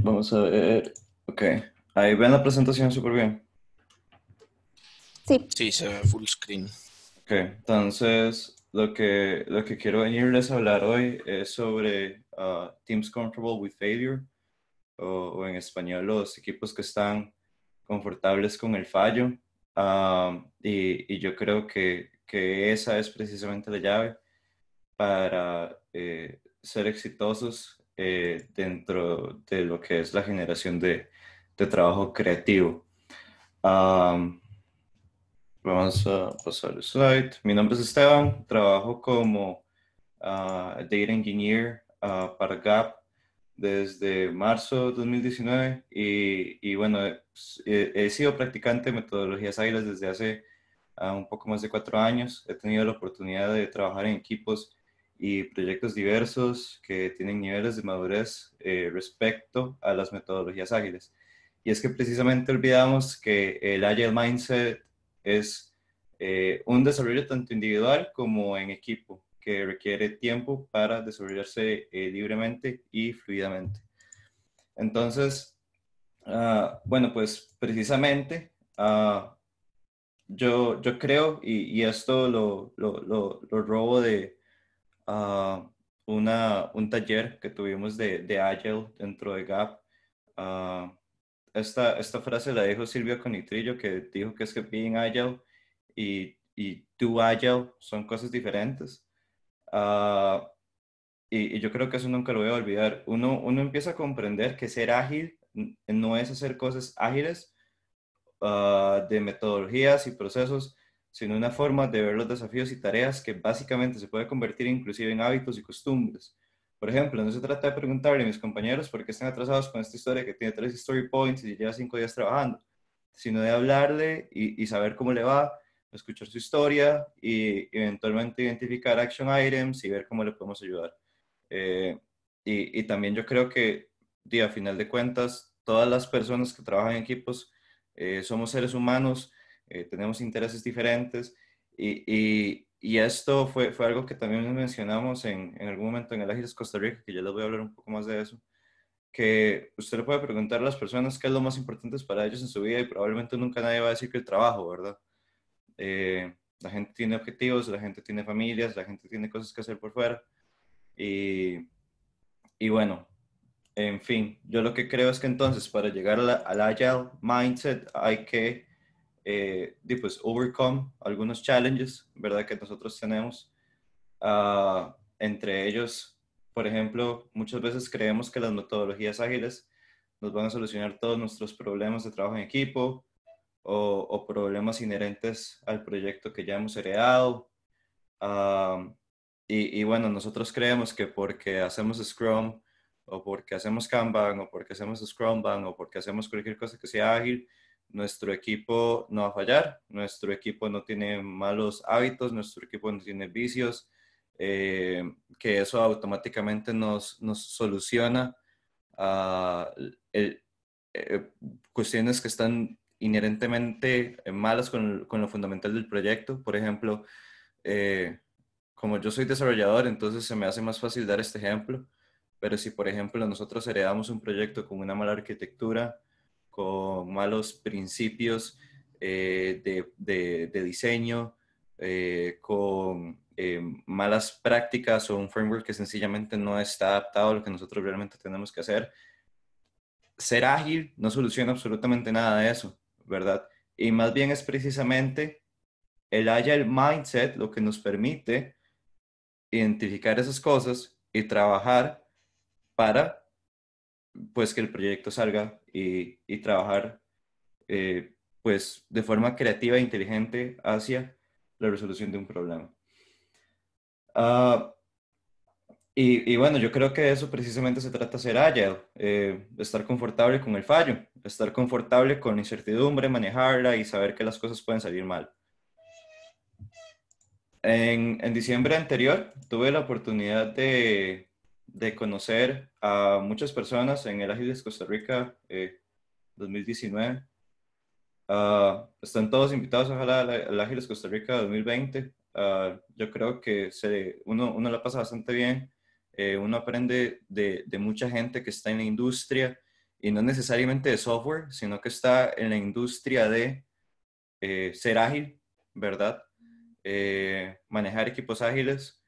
Vamos a ver. Ok. Ahí ven la presentación súper bien. Sí, Sí, se ve full screen. Ok. Entonces, lo que quiero venirles a hablar hoy es sobre Teams Comfortable with Failure, o en español, los equipos que están confortables con el fallo. Y yo creo que esa es precisamente la llave para ser exitosos dentro de lo que es la generación de trabajo creativo. Um, Vamos a pasar el slide. Mi nombre es Esteban, trabajo como Data Engineer para Gap desde marzo de 2019 y bueno, he sido practicante de metodologías ágiles desde hace un poco más de 4 años. He tenido la oportunidad de trabajar en equipos y proyectos diversos que tienen niveles de madurez respecto a las metodologías ágiles. Y es que precisamente olvidamos que el Agile Mindset es un desarrollo tanto individual como en equipo, que requiere tiempo para desarrollarse libremente y fluidamente. Entonces, bueno, pues precisamente yo creo, y esto lo robo de uh, un taller que tuvimos de Agile dentro de Gap. Uh, esta frase la dijo Silvia Conitrillo, que dijo que es que being Agile y do Agile son cosas diferentes. Uh, y yo creo que eso nunca lo voy a olvidar. Uno empieza a comprender que ser ágil no es hacer cosas ágiles, de metodologías y procesos, sino una forma de ver los desafíos y tareas que básicamente se puede convertir inclusive en hábitos y costumbres. Por ejemplo, no se trata de preguntarle a mis compañeros por qué están atrasados con esta historia que tiene 3 story points y lleva 5 días trabajando, sino de hablarle y saber cómo le va, escuchar su historia y eventualmente identificar action items y ver cómo le podemos ayudar. Eh, y también yo creo que, a final de cuentas, todas las personas que trabajan en equipos somos seres humanos, tenemos intereses diferentes y esto fue algo que también mencionamos en algún momento en el Ágiles Costa Rica, que ya les voy a hablar un poco más de eso, que usted le puede preguntar a las personas qué es lo más importante para ellos en su vida y probablemente nunca nadie va a decir que el trabajo, ¿verdad? La gente tiene objetivos, la gente tiene familias, la gente tiene cosas que hacer por fuera y, y bueno, en fin, yo lo que creo es que entonces para llegar al Agile Mindset hay que pues, overcome algunos challenges, ¿verdad? Que nosotros tenemos. Entre ellos, por ejemplo, muchas veces creemos que las metodologías ágiles nos van a solucionar todos nuestros problemas de trabajo en equipo o problemas inherentes al proyecto que ya hemos heredado. Uh, y bueno, nosotros creemos que porque hacemos Scrum o porque hacemos Kanban o porque hacemos Scrumban o porque hacemos cualquier cosa que sea ágil, nuestro equipo no va a fallar, nuestro equipo no tiene malos hábitos, nuestro equipo no tiene vicios, que eso automáticamente nos soluciona el, cuestiones que están inherentemente malas con lo fundamental del proyecto. Por ejemplo, eh, como yo soy desarrollador, entonces se me hace más fácil dar este ejemplo, pero si por ejemplo nosotros heredamos un proyecto con una mala arquitectura, con malos principios de diseño, con malas prácticas o un framework que sencillamente no está adaptado a lo que nosotros realmente tenemos que hacer, ser ágil no soluciona absolutamente nada de eso, ¿verdad? Y más bien es precisamente el Agile Mindset lo que nos permite identificar esas cosas y trabajar para pues que el proyecto salga y trabajar pues de forma creativa e inteligente hacia la resolución de un problema. Uh, y bueno, yo creo que de eso precisamente se trata ser agile, estar confortable con el fallo, estar confortable con la incertidumbre, manejarla y saber que las cosas pueden salir mal. En diciembre anterior tuve la oportunidad de conocer a muchas personas en el Ágiles Costa Rica 2019. Están todos invitados, ojalá, al Ágiles Costa Rica 2020. Yo creo que uno la pasa bastante bien. Uno aprende de mucha gente que está en la industria y no necesariamente de software, sino que está en la industria de ser ágil, ¿verdad? Manejar equipos ágiles.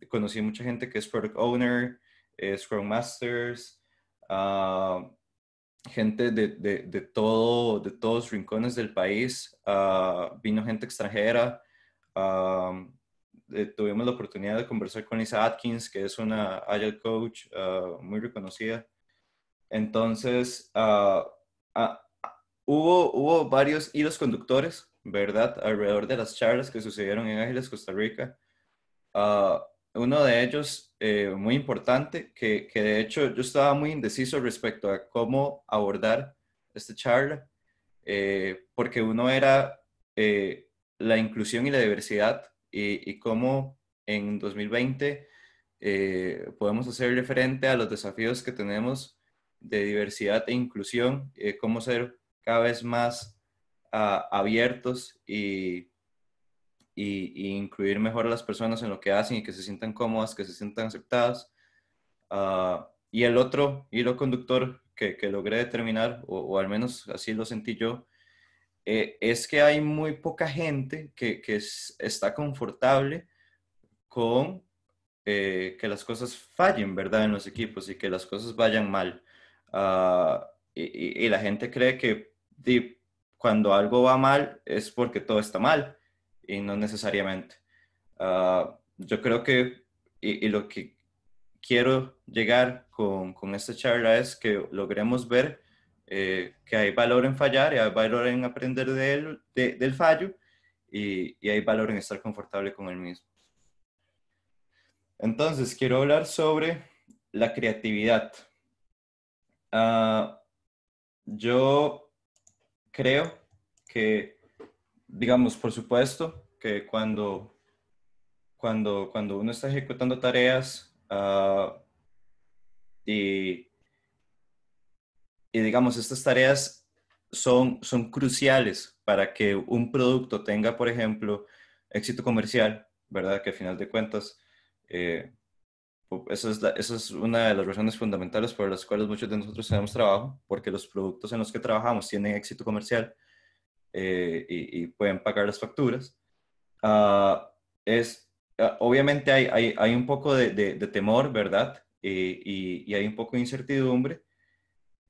Conocí mucha gente que es Product Owner, Scrum Masters, gente de todos los rincones del país. Vino gente extranjera. Tuvimos la oportunidad de conversar con Lisa Atkins, que es una Agile Coach muy reconocida. Entonces, uh, hubo varios hilos conductores, ¿verdad? Alrededor de las charlas que sucedieron en Ágiles Costa Rica. Uh, Uno de ellos, muy importante, que de hecho yo estaba muy indeciso respecto a cómo abordar esta charla, porque uno era la inclusión y la diversidad y cómo en 2020 podemos hacer referente a los desafíos que tenemos de diversidad e inclusión, cómo ser cada vez más abiertos y incluir mejor a las personas en lo que hacen y que se sientan cómodas, que se sientan aceptadas. Y el otro hilo conductor que logré determinar, o al menos así lo sentí yo, es que hay muy poca gente que está confortable con que las cosas fallen, ¿verdad? En los equipos y que las cosas vayan mal. Y la gente cree que cuando algo va mal es porque todo está mal y no necesariamente. Yo creo que, y lo que quiero llegar con esta charla es que logremos ver que hay valor en fallar y hay valor en aprender del fallo y hay valor en estar confortable con el mismo. Entonces, quiero hablar sobre la creatividad. Uh, yo creo que, digamos, por supuesto, que cuando uno está ejecutando tareas y, digamos, estas tareas son cruciales para que un producto tenga, por ejemplo, éxito comercial, ¿verdad? Que al final de cuentas, eh, esa es una de las razones fundamentales por las cuales muchos de nosotros tenemos trabajo, porque los productos en los que trabajamos tienen éxito comercial y pueden pagar las facturas. Uh, Obviamente hay un poco de temor, ¿verdad? Y hay un poco de incertidumbre.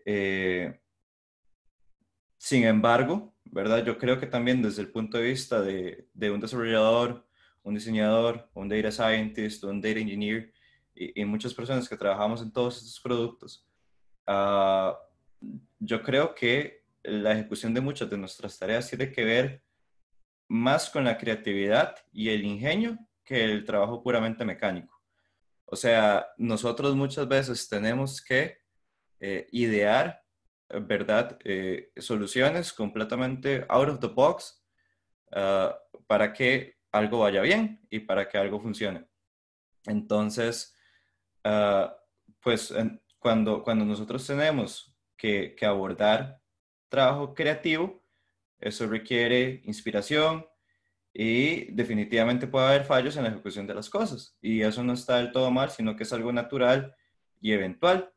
Eh, Sin embargo, ¿verdad? Yo creo que también desde el punto de vista de un desarrollador, un diseñador, un data scientist, un data engineer y muchas personas que trabajamos en todos estos productos, uh, yo creo que la ejecución de muchas de nuestras tareas tiene que ver más con la creatividad y el ingenio que el trabajo puramente mecánico. O sea, nosotros muchas veces tenemos que idear, ¿verdad? Soluciones completamente out of the box para que algo vaya bien y para que algo funcione. Entonces, uh, pues cuando nosotros tenemos que abordar trabajo creativo, eso requiere inspiración y definitivamente puede haber fallos en la ejecución de las cosas. Y eso no está del todo mal, sino que es algo natural y eventual.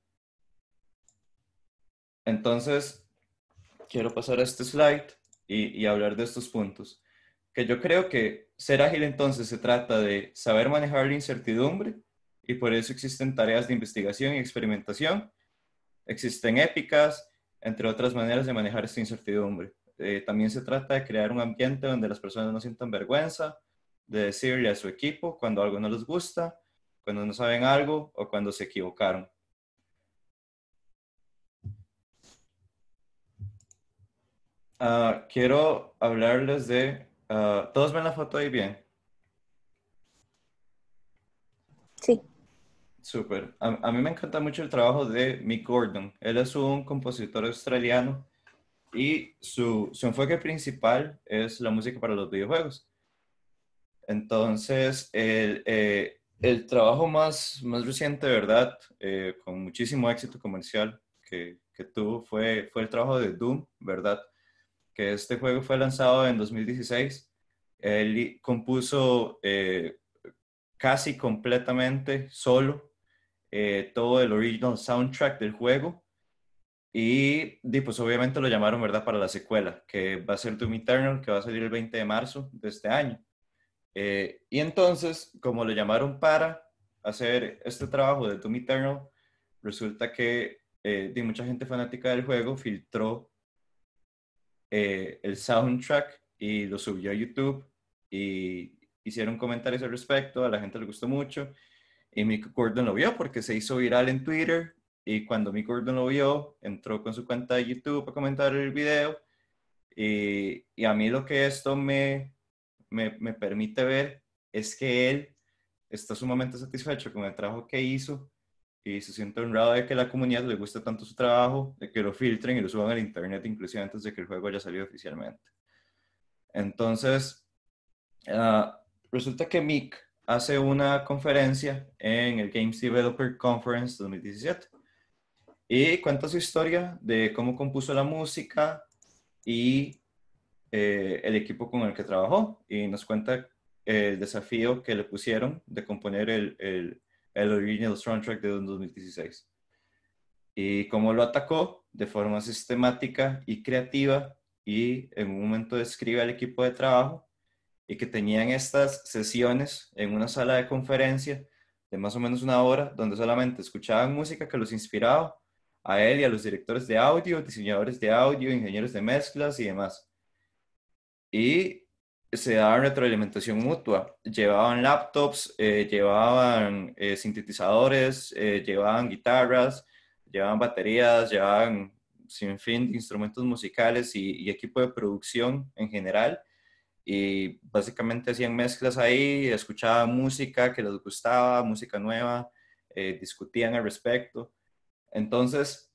Entonces, quiero pasar a este slide y hablar de estos puntos. Que yo creo que ser ágil entonces se trata de saber manejar la incertidumbre y por eso existen tareas de investigación y experimentación, existen épicas, entre otras maneras de manejar esta incertidumbre. También se trata de crear un ambiente donde las personas no sientan vergüenza de decirle a su equipo cuando algo no les gusta, cuando no saben algo o cuando se equivocaron. Quiero hablarles de... ¿todos ven la foto ahí bien? Sí. Súper. A mí me encanta mucho el trabajo de Mick Gordon. Él es un compositor australiano y su enfoque principal es la música para los videojuegos. Entonces, el trabajo más reciente, ¿verdad? Con muchísimo éxito comercial que tuvo fue el trabajo de Doom, ¿verdad? Que este juego fue lanzado en 2016. Él compuso casi completamente solo todo el original soundtrack del juego Pues obviamente lo llamaron, ¿verdad?, para la secuela, que va a ser Doom Eternal, que va a salir el 20 de marzo de este año. Y entonces, como lo llamaron para hacer este trabajo de Doom Eternal, resulta que mucha gente fanática del juego filtró el soundtrack y lo subió a YouTube y hicieron comentarios al respecto, a la gente le gustó mucho y Mick Gordon lo vio porque se hizo viral en Twitter y cuando Mick Gordon lo vio, entró con su cuenta de YouTube a comentar el video y a mí lo que esto me permite ver es que él está sumamente satisfecho con el trabajo que hizo y se siente honrado de que la comunidad le guste tanto su trabajo, de que lo filtren y lo suban al internet inclusive antes de que el juego haya salido oficialmente. Entonces, resulta que Mick hace una conferencia en el Games Developer Conference 2017 y cuenta su historia de cómo compuso la música y el equipo con el que trabajó y nos cuenta el desafío que le pusieron de componer el original soundtrack de 2016 y cómo lo atacó de forma sistemática y creativa y en un momento describe al equipo de trabajo y que tenían estas sesiones en una sala de conferencia de más o menos una hora donde solamente escuchaban música que los inspiraba a él y a los directores de audio, diseñadores de audio, ingenieros de mezclas y demás. Y se daban retroalimentación mutua. Llevaban laptops, llevaban sintetizadores, llevaban guitarras, llevaban baterías, llevaban sin fin de instrumentos musicales y equipo de producción en general. Y básicamente hacían mezclas ahí, escuchaban música que les gustaba, música nueva, discutían al respecto. Entonces,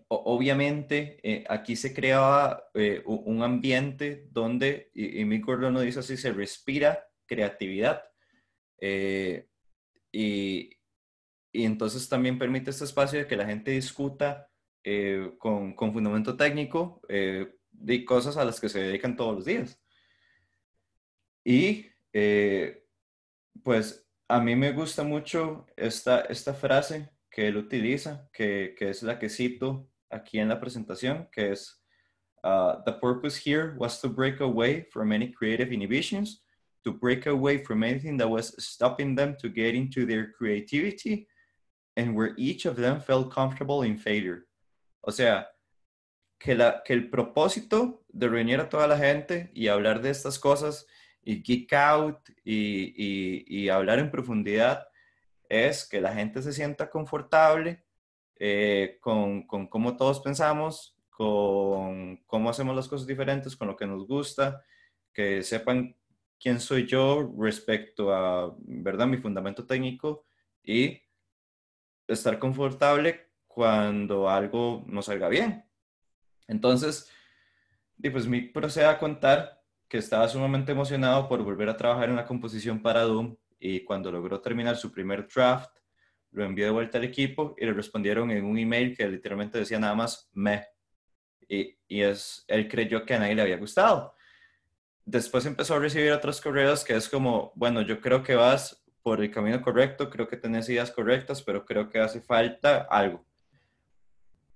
obviamente, aquí se creaba un ambiente donde, y Mick Gordon lo dice así, se respira creatividad. Eh, y, y entonces también permite este espacio de que la gente discuta con fundamento técnico de cosas a las que se dedican todos los días. Y pues a mí me gusta mucho esta frase que él utiliza, que es la que cito aquí en la presentación, que es, The purpose here was to break away from any creative inhibitions, to break away from anything that was stopping them to get into their creativity, and where each of them felt comfortable in failure. O sea, que el propósito de reunir a toda la gente y hablar de estas cosas y geek out y hablar en profundidad es que la gente se sienta confortable con cómo todos pensamos, con cómo hacemos las cosas diferentes, con lo que nos gusta, que sepan quién soy yo respecto a, ¿verdad?, mi fundamento técnico y estar confortable cuando algo no salga bien. Entonces, pues Mick procede a contar que estaba sumamente emocionado por volver a trabajar en la composición para Doom y cuando logró terminar su primer draft, lo envió de vuelta al equipo y le respondieron en un email que literalmente decía nada más meh. Él creyó que a nadie le había gustado. Después empezó a recibir otros correos que es como, bueno, yo creo que vas por el camino correcto, creo que tenés ideas correctas, pero creo que hace falta algo.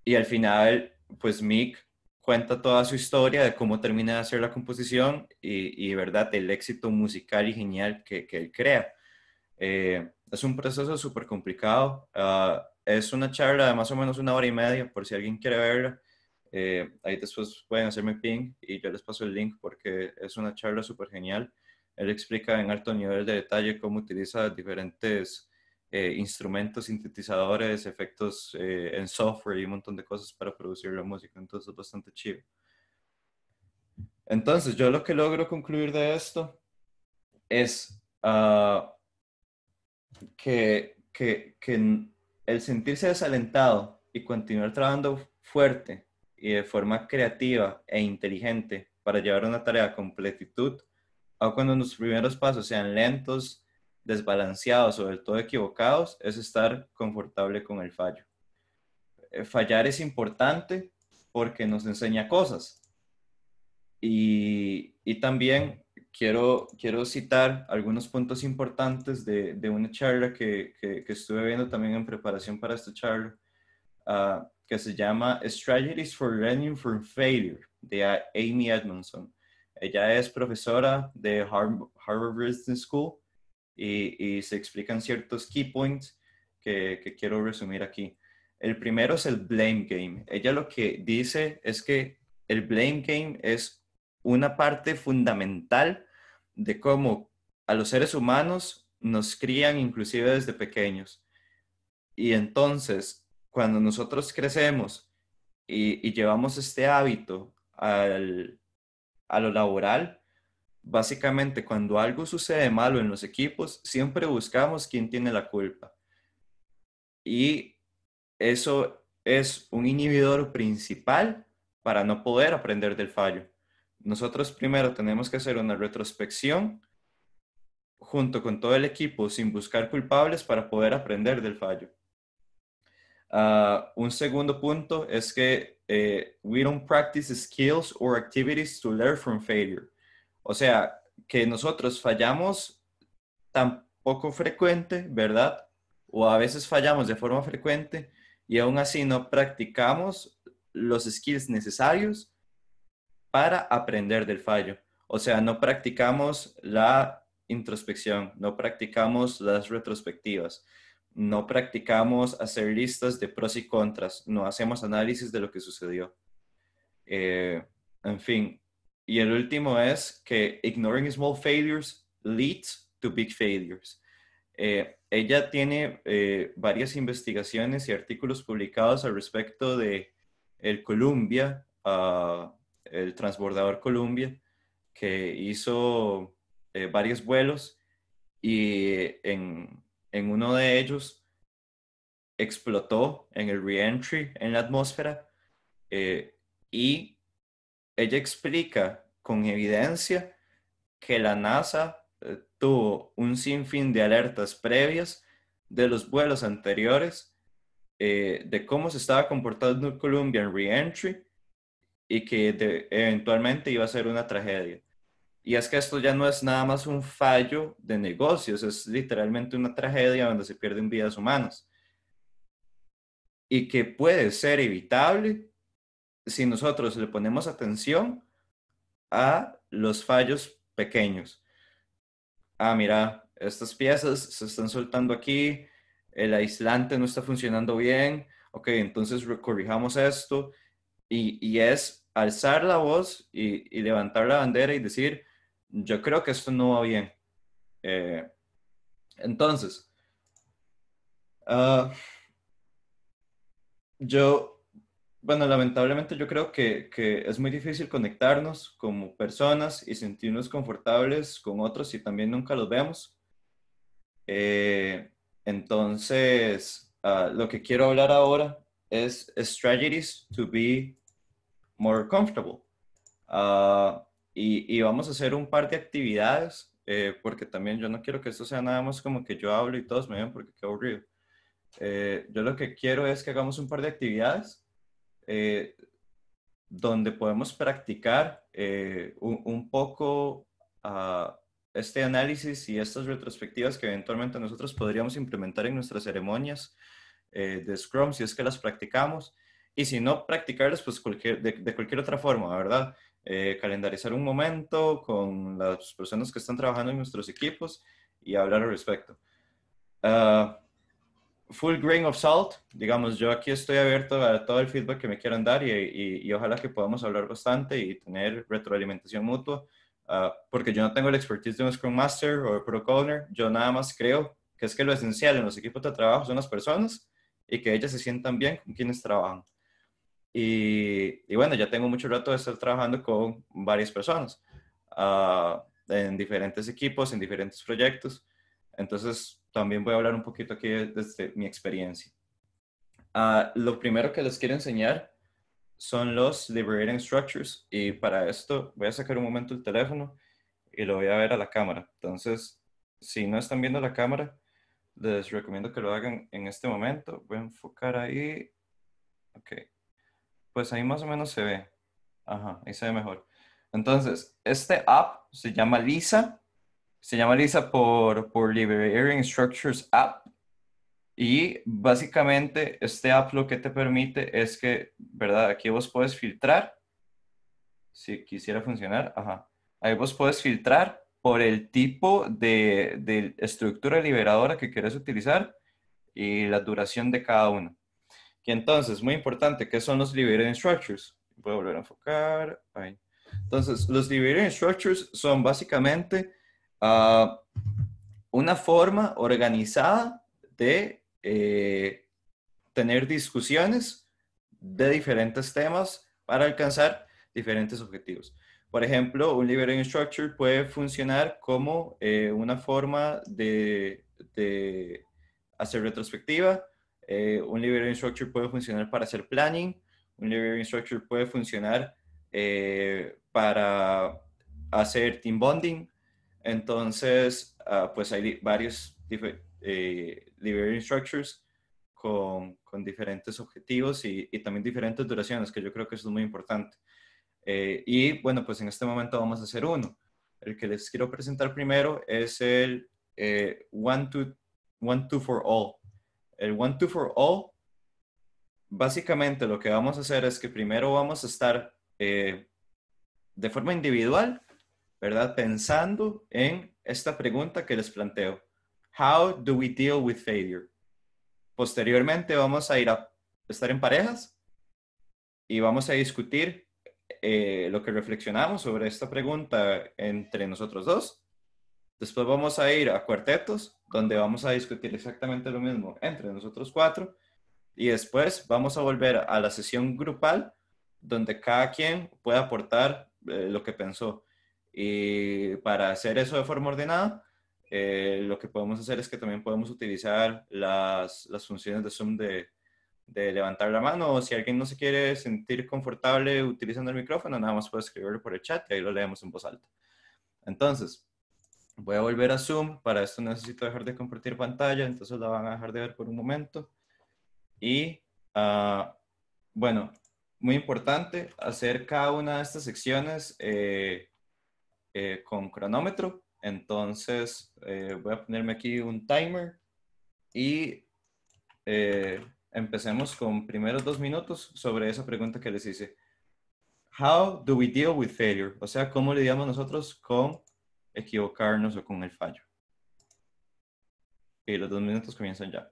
Y al final, pues Mick cuenta toda su historia de cómo termina de hacer la composición y verdad, el éxito musical y genial que él crea. Es un proceso súper complicado. Es una charla de más o menos una hora y media, por si alguien quiere verla. Ahí después pueden hacerme ping y yo les paso el link porque es una charla súper genial. Él explica en alto nivel de detalle cómo utiliza diferentes instrumentos, sintetizadores, efectos en software y un montón de cosas para producir la música. Entonces es bastante chido. Entonces yo lo que logro concluir de esto es que el sentirse desalentado y continuar trabajando fuerte y de forma creativa e inteligente para llevar una tarea a completitud, aun cuando los primeros pasos sean lentos, desbalanceados o del todo equivocados, es estar confortable con el fallo. Fallar es importante porque nos enseña cosas. Y también quiero citar algunos puntos importantes de una charla que estuve viendo también en preparación para esta charla, que se llama Strategies for Learning from Failure, de Amy Edmondson. Ella es profesora de Harvard Business School y se explican ciertos key points que quiero resumir aquí. El primero es el blame game. Ella lo que dice es que el blame game es una parte fundamental de cómo a los seres humanos nos crían inclusive desde pequeños. Y entonces, cuando nosotros crecemos y llevamos este hábito a lo laboral, básicamente cuando algo sucede malo en los equipos, siempre buscamos quién tiene la culpa. Y eso es un inhibidor principal para no poder aprender del fallo. Nosotros primero tenemos que hacer una retrospección junto con todo el equipo sin buscar culpables para poder aprender del fallo. Un segundo punto es que we don't practice skills or activities to learn from failure. O sea, que nosotros fallamos tan poco frecuente, ¿verdad? O a veces fallamos de forma frecuente y aún así no practicamos los skills necesarios para aprender del fallo. O sea, no practicamos la introspección, no practicamos las retrospectivas, no practicamos hacer listas de pros y contras, no hacemos análisis de lo que sucedió. En fin, y el último es que ignoring small failures leads to big failures. Ella tiene varias investigaciones y artículos publicados al respecto de el Columbia, el transbordador Columbia, que hizo varios vuelos y en uno de ellos explotó en el reentry en la atmósfera y ella explica con evidencia que la NASA tuvo un sinfín de alertas previas de los vuelos anteriores, de cómo se estaba comportando el Columbia en reentry y que eventualmente iba a ser una tragedia. Y es que esto ya no es nada más un fallo de negocios, es literalmente una tragedia donde se pierden vidas humanas. Y que puede ser evitable si nosotros le ponemos atención a los fallos pequeños. Mira, estas piezas se están soltando aquí, el aislante no está funcionando bien, ok, entonces corrijamos esto. Y es alzar la voz y levantar la bandera y decir, yo creo que esto no va bien. Entonces, uh, bueno, lamentablemente yo creo que es muy difícil conectarnos como personas y sentirnos confortables con otros si también nunca los vemos. Entonces, lo que quiero hablar ahora es strategies to be more comfortable. Y vamos a hacer un par de actividades, porque también yo no quiero que esto sea nada más como que yo hablo y todos me ven porque qué aburrido. Yo lo que quiero es que hagamos un par de actividades donde podemos practicar un poco este análisis y estas retrospectivas que eventualmente nosotros podríamos implementar en nuestras ceremonias de Scrum, si es que las practicamos, y si no practicarlas, pues de cualquier otra forma, ¿verdad? Calendarizar un momento con las personas que están trabajando en nuestros equipos y hablar al respecto. Full grain of salt, digamos, yo aquí estoy abierto a todo el feedback que me quieran dar y ojalá que podamos hablar bastante y tener retroalimentación mutua, porque yo no tengo el expertise de un Scrum Master o de Product Owner, yo nada más creo que es que lo esencial en los equipos de trabajo son las personas y que ellas se sientan bien con quienes trabajan. Y bueno, ya tengo mucho rato de estar trabajando con varias personas en diferentes equipos, en diferentes proyectos. Entonces, también voy a hablar un poquito aquí desde mi experiencia. Lo primero que les quiero enseñar son los liberating structures. Y para esto voy a sacar un momento el teléfono y lo voy a ver a la cámara. Entonces, si no están viendo la cámara, les recomiendo que lo hagan en este momento. Voy a enfocar ahí. Ok. Pues ahí más o menos se ve. Ajá, ahí se ve mejor. Entonces, este app se llama Lisa. Se llama Lisa por Liberating Structures App. Y básicamente este app lo que te permite es que, ¿verdad? Aquí vos puedes filtrar, si quisiera funcionar, ajá. Ahí vos puedes filtrar por el tipo de estructura liberadora que quieres utilizar y la duración de cada una. Y entonces, muy importante, ¿qué son los liberating structures? Voy a volver a enfocar. Ahí. Entonces, los liberating structures son básicamente una forma organizada de tener discusiones de diferentes temas para alcanzar diferentes objetivos. Por ejemplo, un liberating structure puede funcionar como una forma de hacer retrospectiva. Un liberating structure puede funcionar para hacer planning. Un liberating structure puede funcionar para hacer team bonding. Entonces, pues hay varios liberating structures con diferentes objetivos y también diferentes duraciones, que yo creo que eso es muy importante. Y bueno, pues en este momento vamos a hacer uno. El que les quiero presentar primero es el one, two for all. El one, two for all, básicamente lo que vamos a hacer es que primero vamos a estar de forma individual, ¿verdad? Pensando en esta pregunta que les planteo. How do we deal with failure? Posteriormente vamos a ir a estar en parejas y vamos a discutir lo que reflexionamos sobre esta pregunta entre nosotros dos. Después vamos a ir a cuartetos, donde vamos a discutir exactamente lo mismo entre nosotros cuatro. Y después vamos a volver a la sesión grupal, donde cada quien puede aportar lo que pensó. Y para hacer eso de forma ordenada, lo que podemos hacer es que también podemos utilizar las funciones de Zoom de levantar la mano, o si alguien no se quiere sentir confortable utilizando el micrófono, nada más puede escribirlo por el chat y ahí lo leemos en voz alta. Entonces, voy a volver a Zoom. Para esto necesito dejar de compartir pantalla, entonces la van a dejar de ver por un momento. Y bueno, muy importante hacer cada una de estas secciones con cronómetro. Entonces voy a ponerme aquí un timer y empecemos con primeros 2 minutos sobre esa pregunta que les hice. How do we deal with failure? O sea, ¿cómo lidiamos nosotros con equivocarnos o con el fallo? Y los 2 minutos comienzan ya.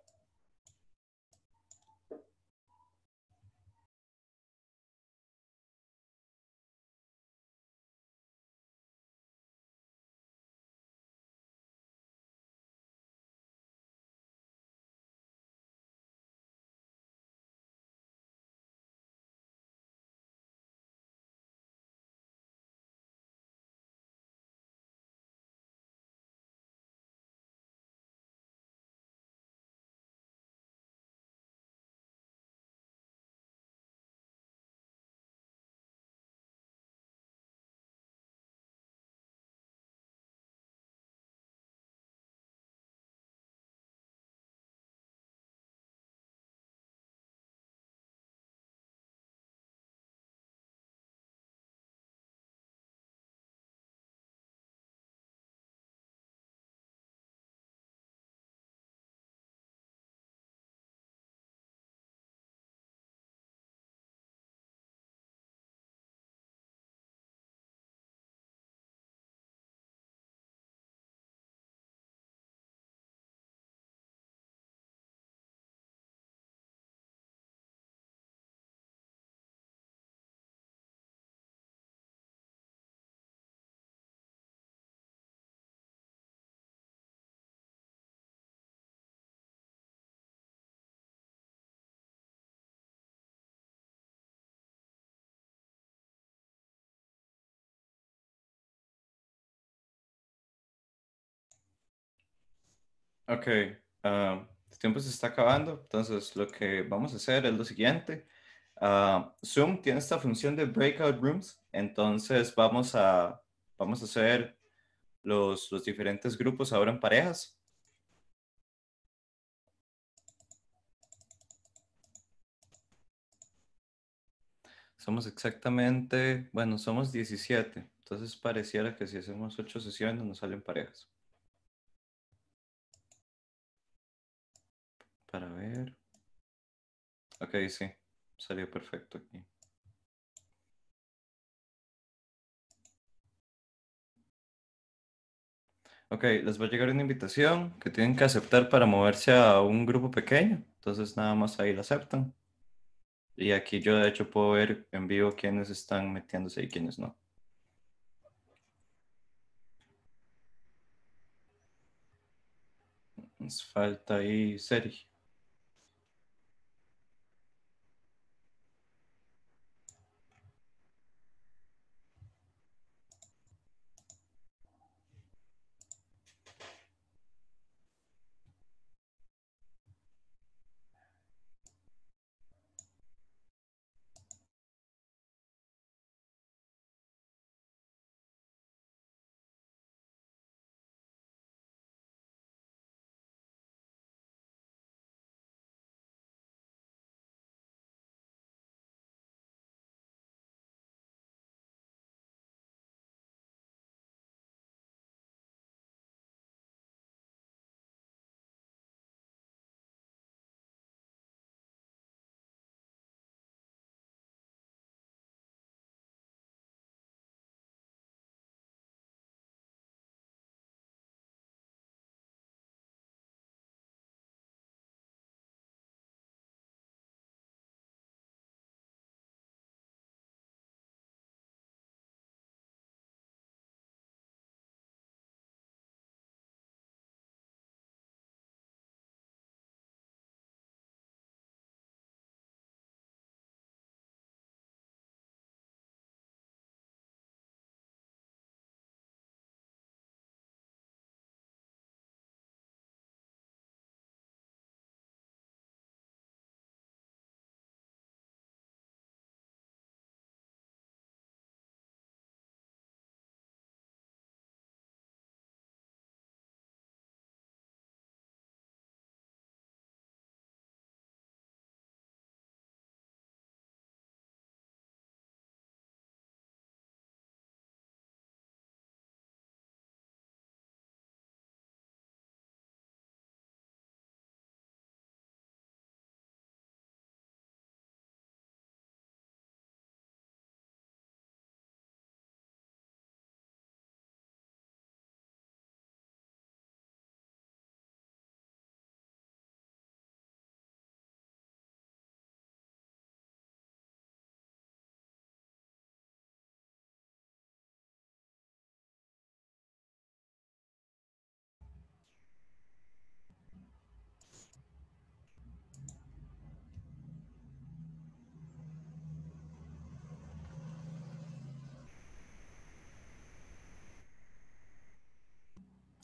Ok, el tiempo se está acabando, entonces lo que vamos a hacer es lo siguiente. Zoom tiene esta función de breakout rooms, entonces vamos a hacer los diferentes grupos ahora en parejas. Somos exactamente, bueno, somos 17, entonces pareciera que si hacemos 8 sesiones nos salen parejas. Para ver. Ok, sí. Salió perfecto aquí. Ok, les va a llegar una invitación que tienen que aceptar para moverse a un grupo pequeño. Entonces nada más ahí la aceptan. Y aquí yo de hecho puedo ver en vivo quiénes están metiéndose y quiénes no. Nos falta ahí Sergio.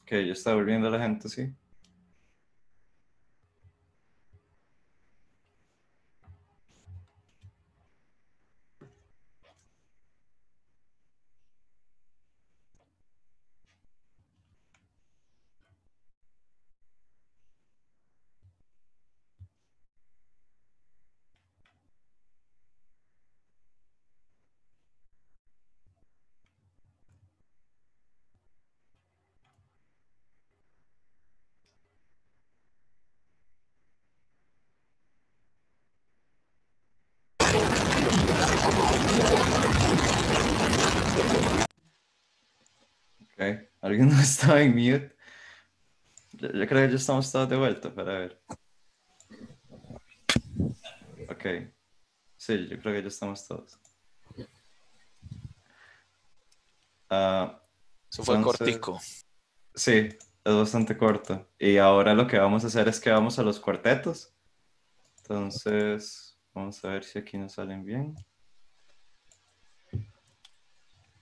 Ok, ya está volviendo la gente, sí. Ok, alguien no estaba en mute. Yo creo que ya estamos todos de vuelta para ver. Ok, sí, yo creo que ya estamos todos. Ah, Eso fue entonces, cortico. sí, es bastante corto. Y ahora lo que vamos a hacer es que vamos a los cuartetos. Entonces, vamos a ver si aquí nos salen bien.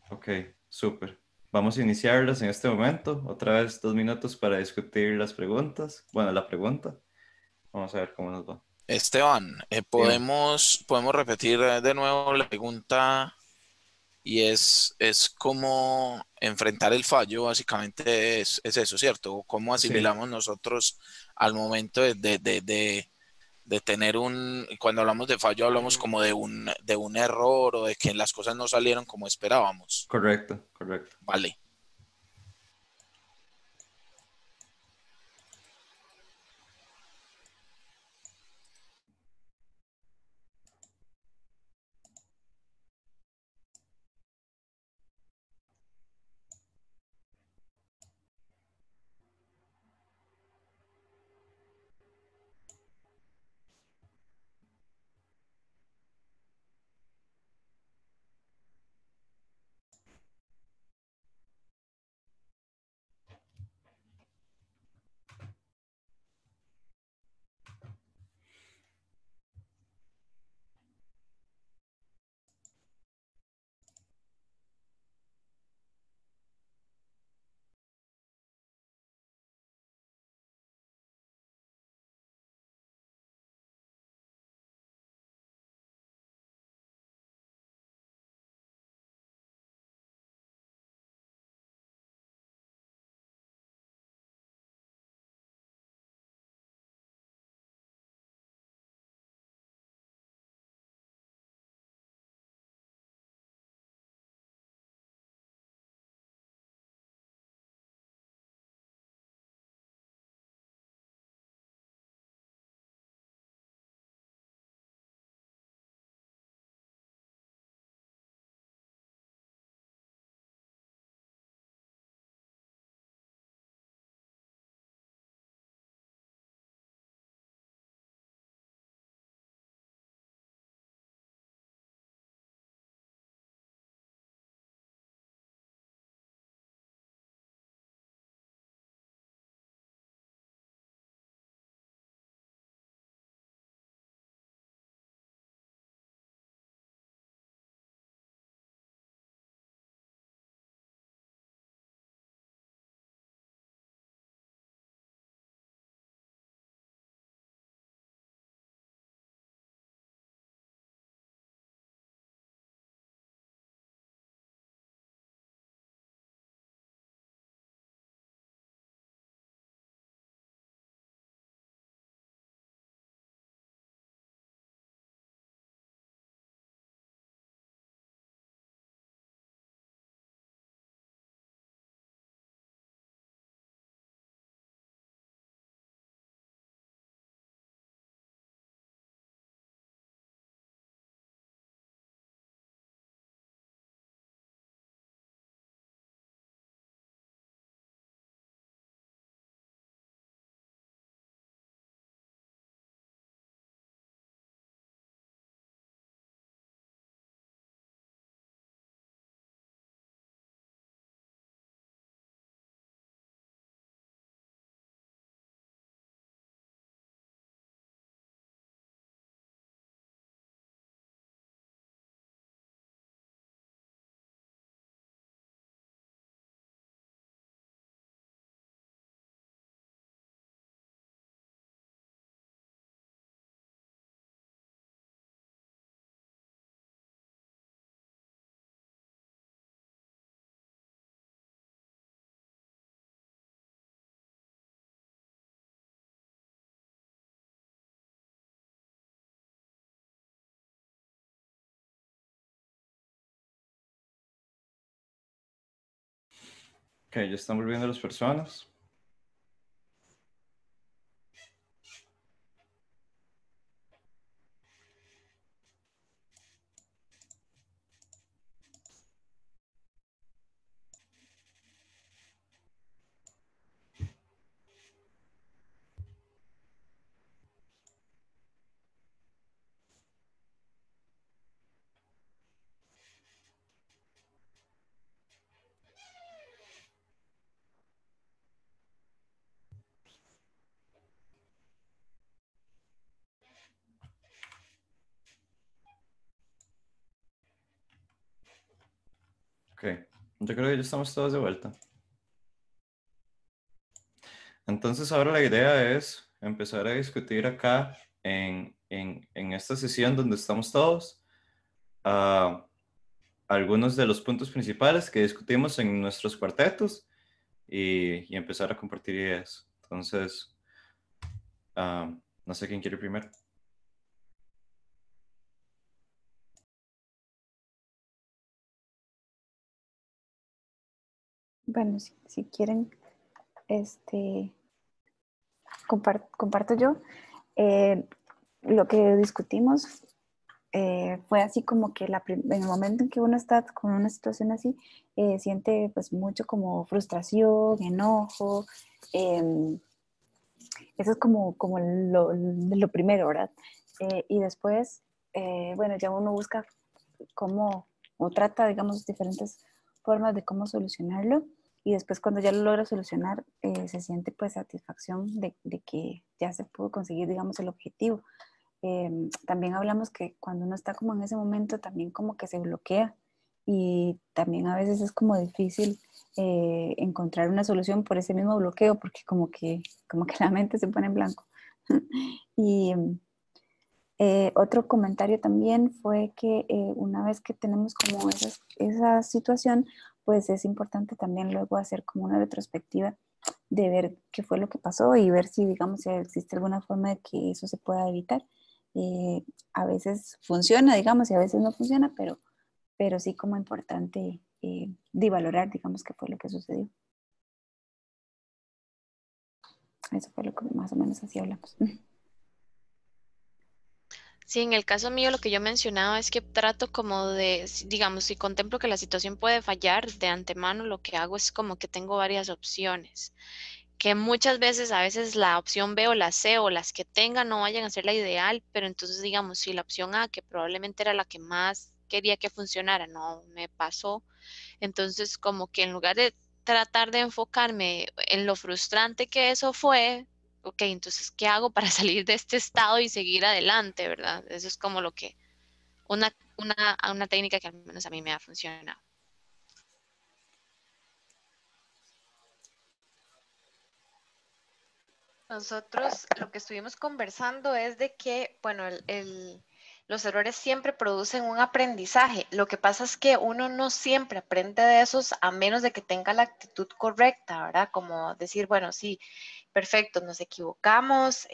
Ok, súper. Vamos a iniciarlas en este momento. Otra vez 2 minutos para discutir las preguntas. Bueno, la pregunta. Vamos a ver cómo nos va. Esteban, Dime. podemos repetir de nuevo la pregunta y es cómo enfrentar el fallo, básicamente es eso, ¿cierto? O cómo Sí, asimilamos nosotros al momento de tener cuando hablamos de fallo hablamos como de un error o de que las cosas no salieron como esperábamos. correcto, correcto. Vale. Ok, ya están volviendo las personas. Ok, yo creo que ya estamos todos de vuelta. Entonces ahora la idea es empezar a discutir acá en esta sesión donde estamos todos ah, algunos de los puntos principales que discutimos en nuestros cuartetos y empezar a compartir ideas. Entonces, no sé quién quiere primero. Bueno, si quieren, comparto yo. Eh, lo que discutimos fue así como que en el momento en que uno está con una situación así, siente pues mucho como frustración, enojo. Eso es como lo primero, ¿verdad? Y después, bueno, ya uno busca cómo, o trata, digamos, diferentes formas de cómo solucionarlo. Y después cuando ya lo logra solucionar, se siente pues satisfacción de que ya se pudo conseguir, digamos, el objetivo. También hablamos que cuando uno está como en ese momento, también como que se bloquea y también a veces es como difícil encontrar una solución por ese mismo bloqueo, porque como que la mente se pone en blanco. Y otro comentario también fue que una vez que tenemos como esa situación, pues es importante también luego hacer como una retrospectiva de ver qué fue lo que pasó y ver si, digamos, si existe alguna forma de que eso se pueda evitar. A veces funciona, digamos, y a veces no funciona, pero sí como importante de valorar, digamos, qué fue lo que sucedió. Eso fue lo que más o menos así hablamos. Sí, en el caso mío lo que yo mencionaba es que trato como de, digamos, si contemplo que la situación puede fallar de antemano, lo que hago es como que tengo varias opciones, que muchas veces, a veces la opción B o la C o las que tenga no vayan a ser la ideal, pero entonces digamos, si la opción A, que probablemente era la que más quería que funcionara, no me pasó, entonces como que en lugar de tratar de enfocarme en lo frustrante que eso fue, ok, entonces, ¿qué hago para salir de este estado y seguir adelante, verdad? Eso es como lo que, una técnica que al menos a mí me ha funcionado. Nosotros lo que estuvimos conversando es de que, bueno, los errores siempre producen un aprendizaje. Lo que pasa es que uno no siempre aprende de esos a menos de que tenga la actitud correcta, ¿verdad? Como decir, bueno, sí, perfecto, nos equivocamos,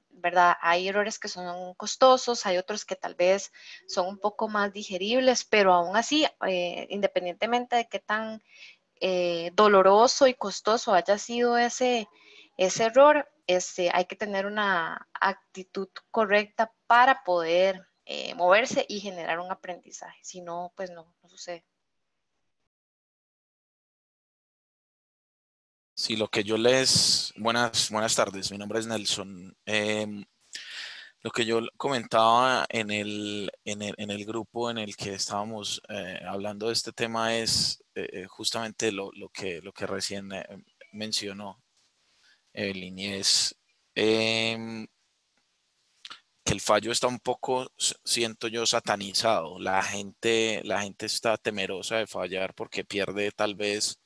¿verdad? Hay errores que son costosos, hay otros que tal vez son un poco más digeribles, pero aún así, independientemente de qué tan doloroso y costoso haya sido ese error, hay que tener una actitud correcta para poder moverse y generar un aprendizaje. Si no, pues no sucede. Sí, lo que buenas tardes, mi nombre es Nelson. Lo que yo comentaba en el grupo en el que estábamos hablando de este tema es justamente lo que recién mencionó Evelyn, y es que el fallo está un poco, siento yo, satanizado. La gente está temerosa de fallar porque pierde tal vez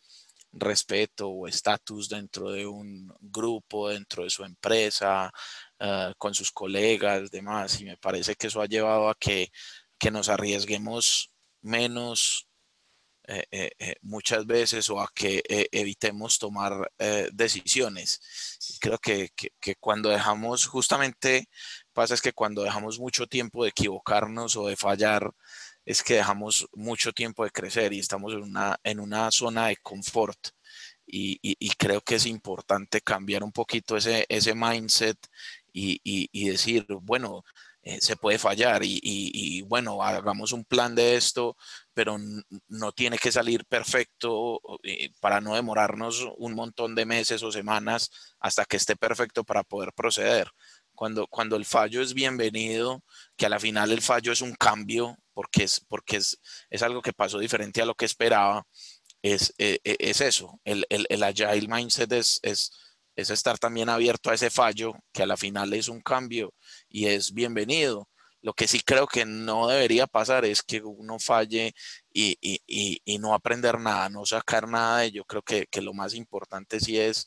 respeto o estatus dentro de un grupo, dentro de su empresa, con sus colegas, demás. Y me parece que eso ha llevado a que nos arriesguemos menos muchas veces, o a que evitemos tomar decisiones. Creo que cuando dejamos, justamente pasa es que cuando dejamos mucho tiempo de equivocarnos o de fallar, es que dejamos mucho tiempo de crecer y estamos en una zona de confort. y creo que es importante cambiar un poquito ese mindset y decir, bueno, se puede fallar y bueno, hagamos un plan de esto, pero no tiene que salir perfecto para no demorarnos un montón de meses o semanas hasta que esté perfecto para poder proceder. Cuando el fallo es bienvenido, que a la final el fallo es un cambio, es algo que pasó diferente a lo que esperaba, es eso. El Agile Mindset es estar también abierto a ese fallo, que a la final es un cambio y es bienvenido. Lo que sí creo que no debería pasar es que uno falle y no aprender nada, no sacar nada de ello. Creo que lo más importante sí es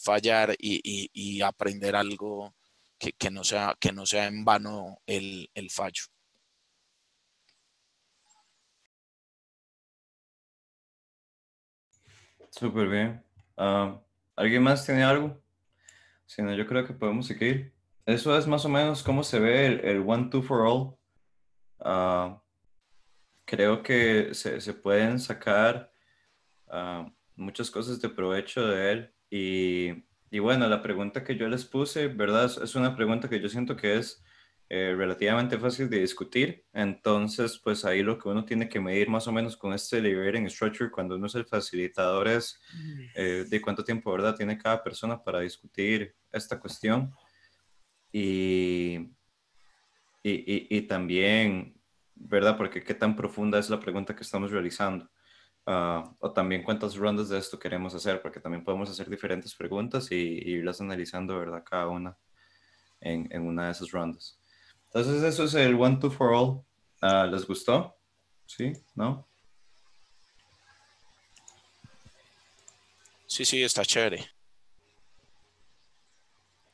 fallar y aprender algo que no sea en vano el fallo. Súper bien. ¿Alguien más tiene algo? Si no, yo creo que podemos seguir. Eso es más o menos cómo se ve el One, Two for All. Ah, Creo que se pueden sacar muchas cosas de provecho de él. Y bueno, la pregunta que yo les puse, ¿verdad? Es una pregunta que yo siento que es relativamente fácil de discutir. Entonces, pues ahí lo que uno tiene que medir más o menos con este Liberating Structure cuando uno es el facilitador es de cuánto tiempo, ¿verdad? Tiene cada persona para discutir esta cuestión. Y, y también, ¿verdad? Porque qué tan profunda es la pregunta que estamos realizando. O también cuántas rondas de esto queremos hacer, porque también podemos hacer diferentes preguntas y irlas analizando, ¿verdad? Cada una en una de esas rondas. Entonces, eso es el One, Two for All. ¿Les gustó? ¿Sí? ¿No? Sí, sí, está chévere.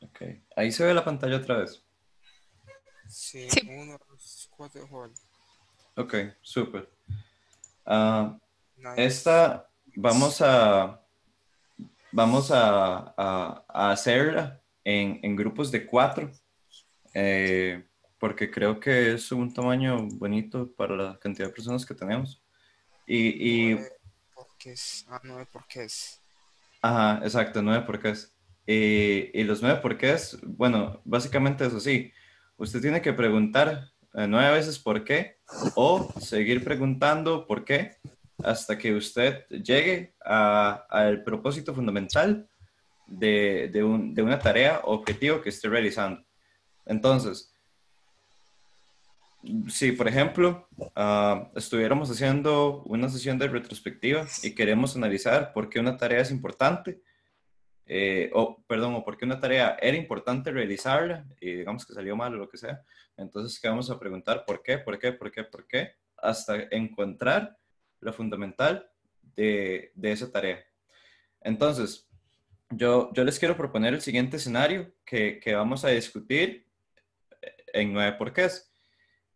Ok. Ahí se ve la pantalla otra vez. Sí, Sí. 1, 2, 4, Juan. Ok, súper. Ah, Nice. esta vamos a hacerla en grupos de 4, eh, porque creo que es un tamaño bonito para la cantidad de personas que tenemos. Y 9 porqués. Ah, 9 porqués. ajá, exacto, 9 porqués. Y los 9 porqués, bueno, básicamente es así. Usted tiene que preguntar 9 veces por qué o seguir preguntando por qué hasta que usted llegue al propósito fundamental de una tarea o objetivo que esté realizando. Entonces, si por ejemplo estuviéramos haciendo una sesión de retrospectiva y queremos analizar por qué una tarea es importante, o por qué una tarea era importante realizarla y digamos que salió mal o lo que sea, entonces que vamos a preguntar por qué, hasta encontrar lo fundamental de esa tarea. Entonces, yo les quiero proponer el siguiente escenario que vamos a discutir en 9 porqués.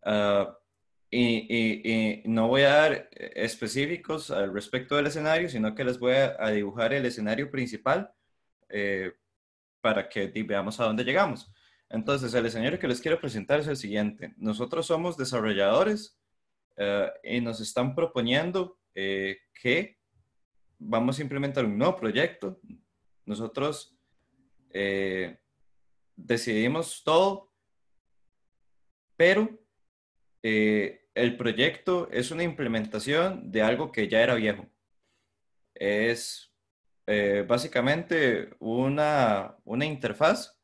Ah, y no voy a dar específicos al respecto del escenario, sino que les voy a dibujar el escenario principal eh, para que veamos a dónde llegamos. Entonces, el escenario que les quiero presentar es el siguiente. Nosotros somos desarrolladores y nos están proponiendo que vamos a implementar un nuevo proyecto. Nosotros decidimos todo, pero el proyecto es una implementación de algo que ya era viejo. Es básicamente una interfaz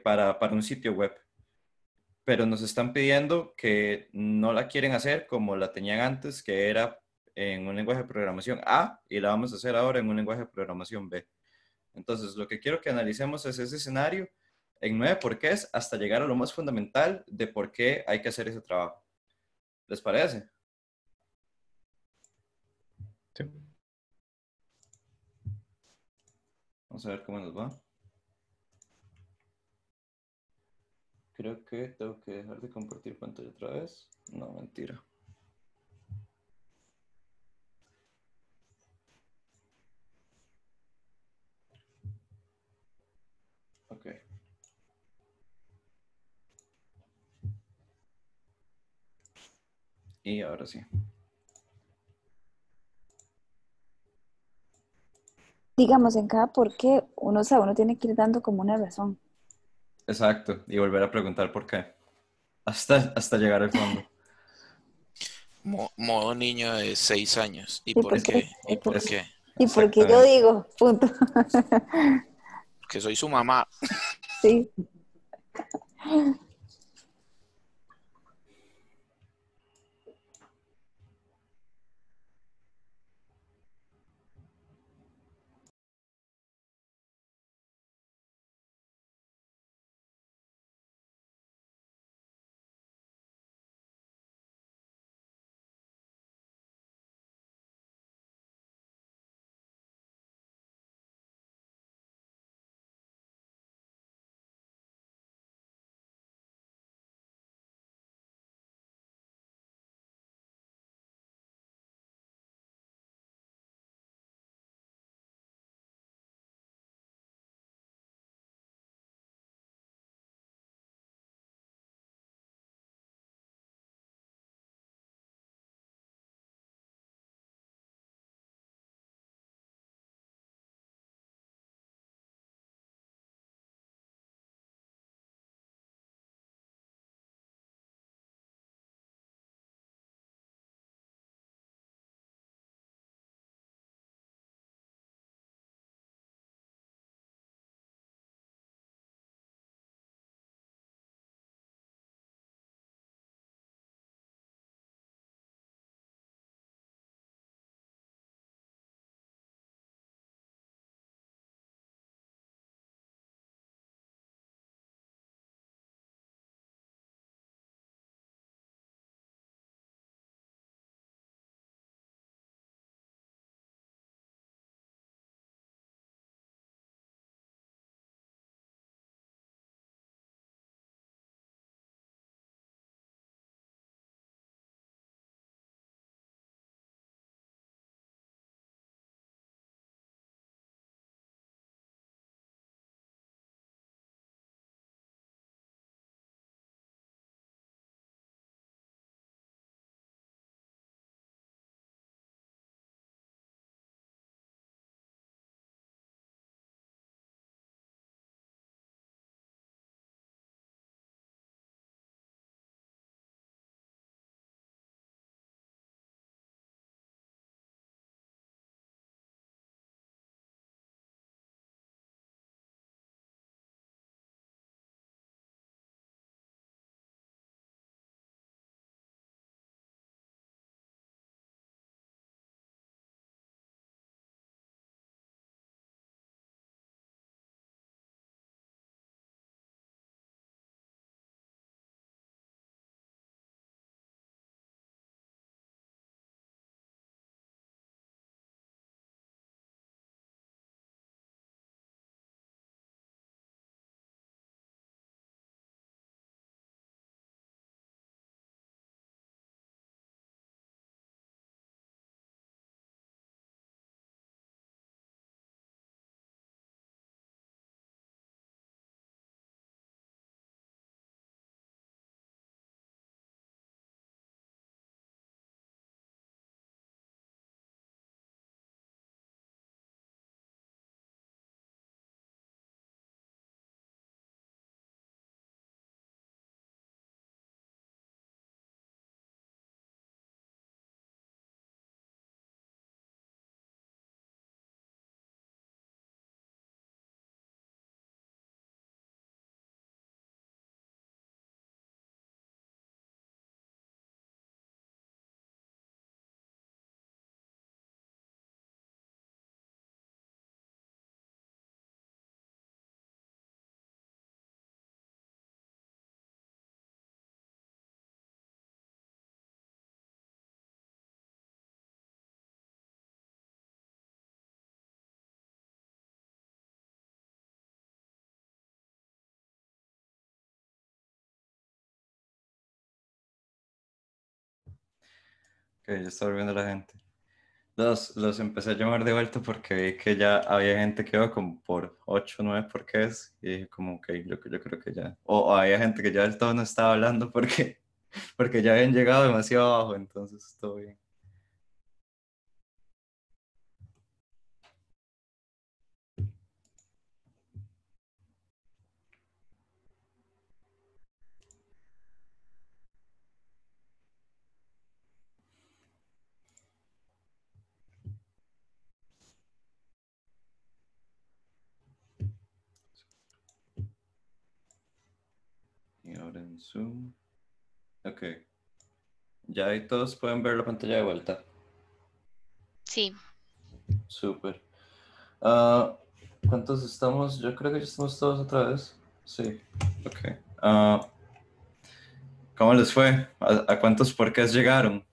para un sitio web, pero nos están pidiendo que no la quieren hacer como la tenían antes, que era en un lenguaje de programación A, y la vamos a hacer ahora en un lenguaje de programación B. Entonces, lo que quiero que analicemos es ese escenario en 9 porqués hasta llegar a lo más fundamental de por qué hay que hacer ese trabajo. ¿Les parece? Sí. Vamos a ver cómo nos va. Creo que tengo que dejar de compartir pantalla otra vez. No, mentira. Ok. Y ahora sí. digamos, en cada por qué, uno, o sea, uno tiene que ir dando como una razón. Exacto, y volver a preguntar por qué, hasta llegar al fondo. Modo niño de 6 años. ¿Y ¿Y por por qué? qué? ¿Y ¿Y por por Es, qué? y porque yo exactamente. digo, punto. Porque soy su mamá. Sí. Que ya está volviendo la gente. Los empecé a llamar de vuelta porque vi que ya había gente que iba como por 8 o 9 porqués y dije como, ok, yo creo que ya. O había gente que ya del todo no estaba hablando porque, porque ya habían llegado demasiado abajo, entonces todo bien. Zoom. Ok. Ya ahí todos pueden ver la pantalla de vuelta. Sí. Súper. ¿Cuántos estamos? Yo creo que ya estamos todos otra vez. Sí. Ok. ¿Cómo les fue? ¿A cuántos porqués llegaron?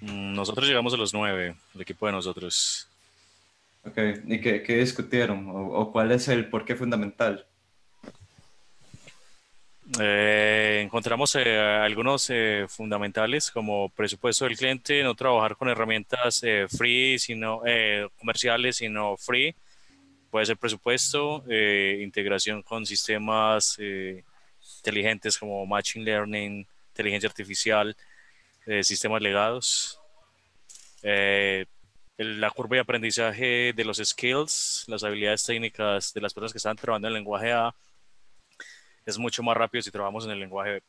Nosotros llegamos a los 9, el equipo de nosotros. Ok. ¿Y qué discutieron? ¿O cuál es el porqué fundamental? Encontramos algunos fundamentales como presupuesto del cliente, no trabajar con herramientas free, sino comerciales, sino free. Puede ser presupuesto, integración con sistemas inteligentes como Machine Learning, inteligencia artificial, sistemas legados. La curva de aprendizaje de los skills, las habilidades técnicas de las personas que están trabajando en el lenguaje A es mucho más rápido si trabajamos en el lenguaje B.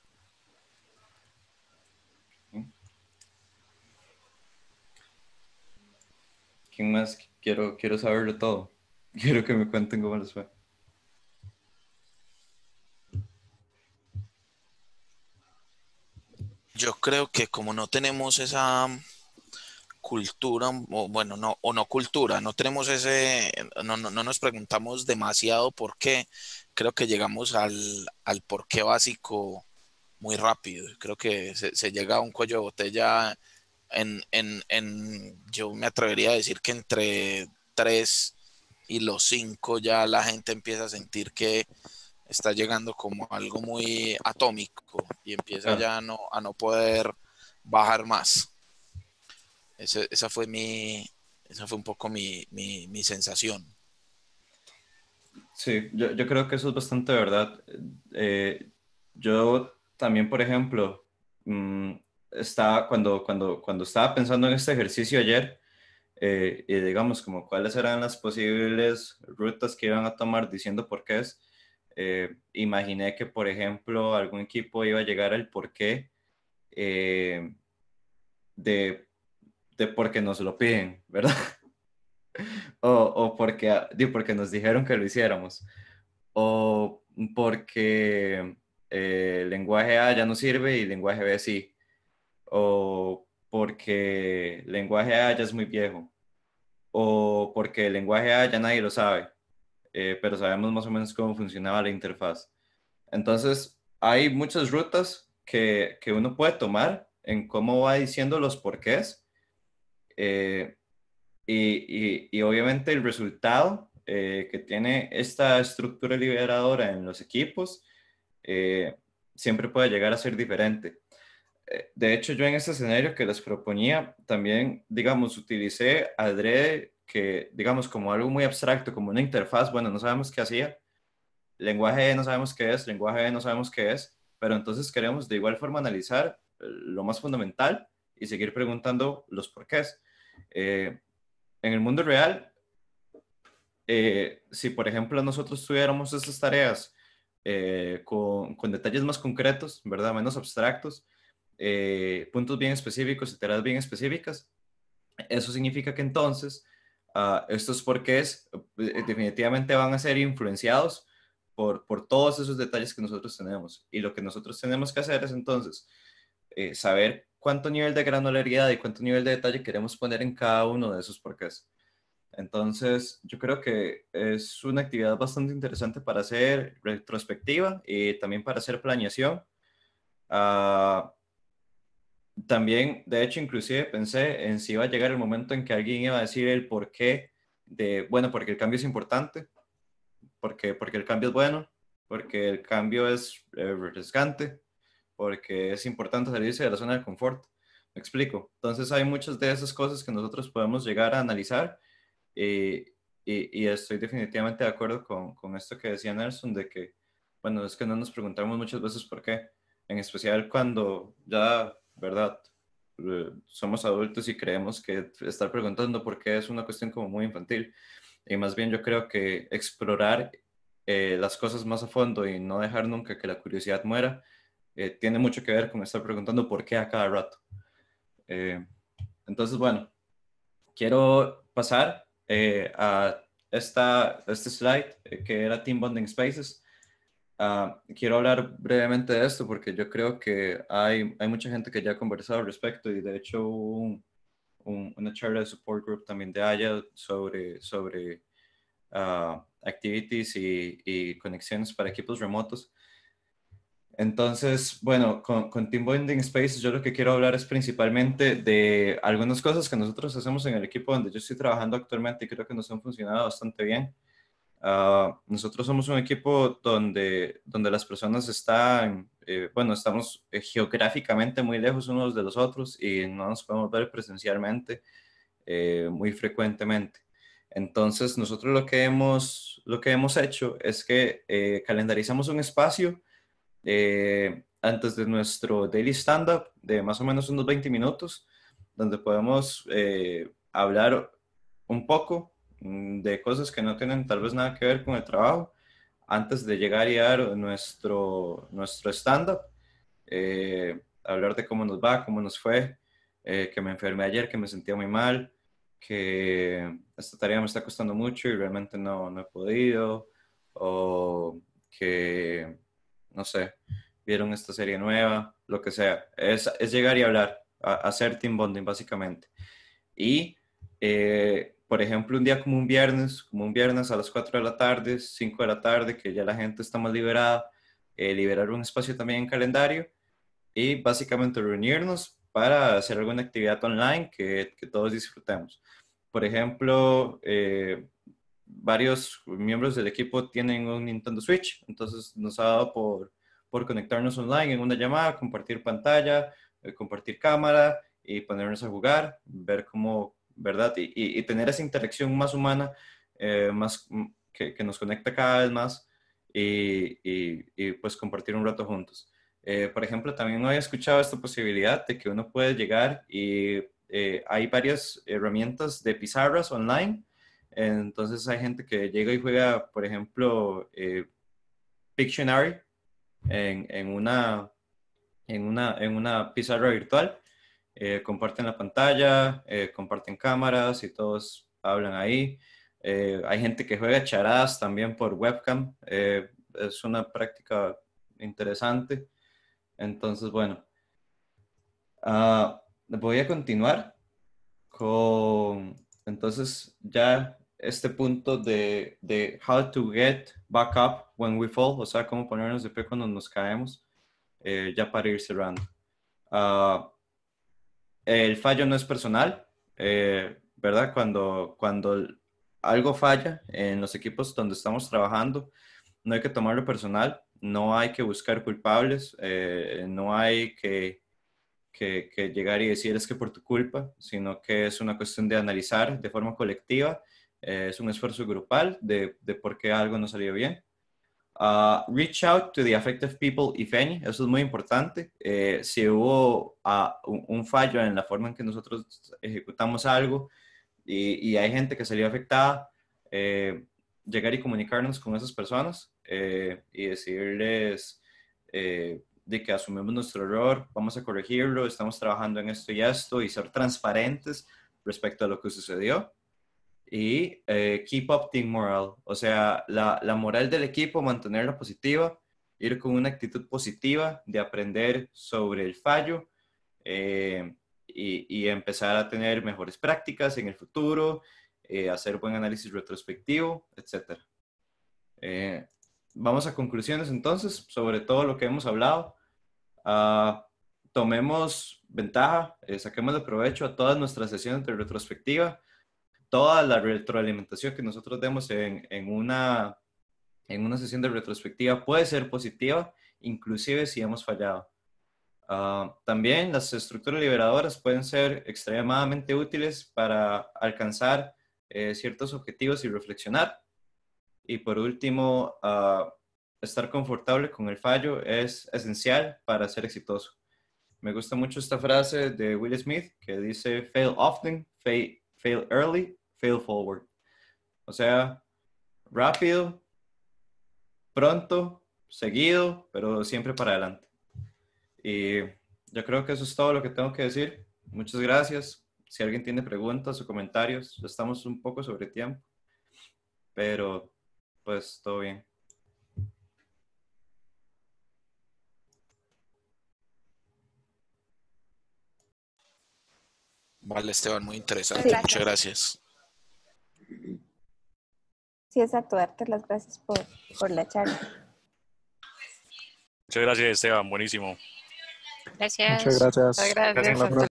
¿Quién más? Quiero saberlo todo. Quiero que me cuenten cómo les fue. Yo creo que como no tenemos esa cultura, o bueno, no, o no cultura, no tenemos ese, no nos preguntamos demasiado por qué, creo que llegamos al por qué básico muy rápido. Creo que se llega a un cuello de botella yo me atrevería a decir que entre 3 y los 5 ya la gente empieza a sentir que está llegando como algo muy atómico y empieza Claro. ya a no poder bajar más. Esa fue un poco mi sensación. Sí, yo creo que eso es bastante verdad. Yo también, por ejemplo, cuando estaba pensando en este ejercicio ayer, y digamos como cuáles eran las posibles rutas que iban a tomar diciendo por qué es, imaginé que, por ejemplo, algún equipo iba a llegar al porqué eh, de, de porque nos lo piden, ¿verdad? O porque nos dijeron que lo hiciéramos. O porque lenguaje A ya no sirve y lenguaje B sí. O porque lenguaje A ya es muy viejo. O porque el lenguaje A ya nadie lo sabe, pero sabemos más o menos cómo funcionaba la interfaz. Entonces, hay muchas rutas que uno puede tomar en cómo va diciendo los porqués. eh, y obviamente el resultado que tiene esta estructura liberadora en los equipos eh, siempre puede llegar a ser diferente. De hecho, yo en este escenario que les proponía, también, digamos, utilicé adrede que, digamos, como algo muy abstracto, como una interfaz, bueno, no sabemos qué hacía, lenguaje E no sabemos qué es, lenguaje B no sabemos qué es, pero entonces queremos de igual forma analizar lo más fundamental y seguir preguntando los porqués. En el mundo real, si por ejemplo nosotros tuviéramos estas tareas con detalles más concretos, ¿verdad? Menos abstractos, puntos bien específicos y tareas bien específicas, eso significa que entonces estos porqués definitivamente van a ser influenciados por todos esos detalles que nosotros tenemos. Y lo que nosotros tenemos que hacer es entonces saber cuánto nivel de granularidad y cuánto nivel de detalle queremos poner en cada uno de esos porqués. Entonces, yo creo que es una actividad bastante interesante para hacer retrospectiva y también para hacer planeación. Ah, también, de hecho, inclusive pensé en si iba a llegar el momento en que alguien iba a decir el porqué bueno, porque el cambio es importante, porque el cambio es bueno, porque el cambio es refrescante, porque es importante salirse de la zona de confort. Me explico. Entonces, hay muchas de esas cosas que nosotros podemos llegar a analizar y, y estoy definitivamente de acuerdo con esto que decía Nelson, de que, bueno, es que no nos preguntamos muchas veces por qué, en especial cuando ya, ¿verdad? Somos adultos y creemos que estar preguntando por qué es una cuestión como muy infantil. Y más bien yo creo que explorar las cosas más a fondo y no dejar nunca que la curiosidad muera, tiene mucho que ver con estar preguntando por qué a cada rato. Eh, entonces, bueno, quiero pasar a este slide que era Team Bonding Spaces. Quiero hablar brevemente de esto porque yo creo que hay mucha gente que ya ha conversado al respecto y de hecho hubo una charla de support group también de Agile sobre activities y conexiones para equipos remotos. Entonces, bueno, con Team Bonding Space yo lo que quiero hablar es principalmente de algunas cosas que nosotros hacemos en el equipo donde yo estoy trabajando actualmente y creo que nos han funcionado bastante bien. Nosotros somos un equipo donde las personas están, bueno, estamos geográficamente muy lejos unos de los otros y no nos podemos ver presencialmente muy frecuentemente. Entonces, nosotros lo que hemos hecho es que calendarizamos un espacio antes de nuestro daily stand-up de más o menos unos 20 minutos, donde podemos hablar un poco de cosas que no tienen tal vez nada que ver con el trabajo, antes de llegar y dar nuestro stand-up, hablar de cómo nos va, cómo nos fue, que me enfermé ayer, que me sentía muy mal, que esta tarea me está costando mucho y realmente no he podido, o que, no sé, vieron esta serie nueva, lo que sea. Es llegar y hablar, hacer team bonding básicamente. Y, por ejemplo, un día como un viernes a las 4 de la tarde, 5 de la tarde, que ya la gente está más liberada, liberar un espacio también en calendario y básicamente reunirnos para hacer alguna actividad online que todos disfrutemos. Por ejemplo, varios miembros del equipo tienen un Nintendo Switch, entonces nos ha dado por conectarnos online en una llamada, compartir pantalla, compartir cámara y ponernos a jugar, ver cómo, ¿verdad? Y tener esa interacción más humana, más, que nos conecta cada vez más y pues compartir un rato juntos. Por ejemplo, también no había escuchado esta posibilidad de que uno puede llegar y hay varias herramientas de pizarras online. Entonces hay gente que llega y juega, por ejemplo, Pictionary en una pizarra virtual. Comparten la pantalla, comparten cámaras y todos hablan ahí. Hay gente que juega charadas también por webcam. Es una práctica interesante. Entonces, bueno, voy a continuar con, entonces, ya este punto de how to get back up when we fall, o sea, cómo ponernos de pie cuando nos caemos, ya para ir cerrando. El fallo no es personal, ¿verdad? Cuando algo falla en los equipos donde estamos trabajando, no hay que tomarlo personal, no hay que buscar culpables, no hay que llegar y decir es que por tu culpa, sino que es una cuestión de analizar de forma colectiva, es un esfuerzo grupal de por qué algo no salió bien. Reach out to the affected people, if any, eso es muy importante. Si hubo un fallo en la forma en que nosotros ejecutamos algo y hay gente que salió afectada, llegar y comunicarnos con esas personas y decirles de que asumimos nuestro error, vamos a corregirlo, estamos trabajando en esto y ser transparentes respecto a lo que sucedió. Y keep up team morale, o sea, la moral del equipo, mantenerla positiva, ir con una actitud positiva de aprender sobre el fallo y empezar a tener mejores prácticas en el futuro, hacer buen análisis retrospectivo, etc. Vamos a conclusiones entonces sobre todo lo que hemos hablado. Tomemos ventaja, saquemos de provecho a todas nuestras sesiones de retrospectiva, toda la retroalimentación que nosotros demos en una sesión de retrospectiva puede ser positiva, inclusive si hemos fallado. También las estructuras liberadoras pueden ser extremadamente útiles para alcanzar ciertos objetivos y reflexionar. Y por último, estar confortable con el fallo es esencial para ser exitoso. Me gusta mucho esta frase de Will Smith que dice, fail often, fail early, fail forward. O sea, rápido, pronto, seguido, pero siempre para adelante. Y yo creo que eso es todo lo que tengo que decir. Muchas gracias. Si alguien tiene preguntas o comentarios, estamos un poco sobre tiempo, pero pues todo bien. Vale, Esteban, muy interesante. Sí. Muchas gracias. Sí, exacto, darte las gracias por la charla. Muchas gracias, Esteban. Buenísimo. Gracias. Muchas gracias. Gracias. Hasta la próxima.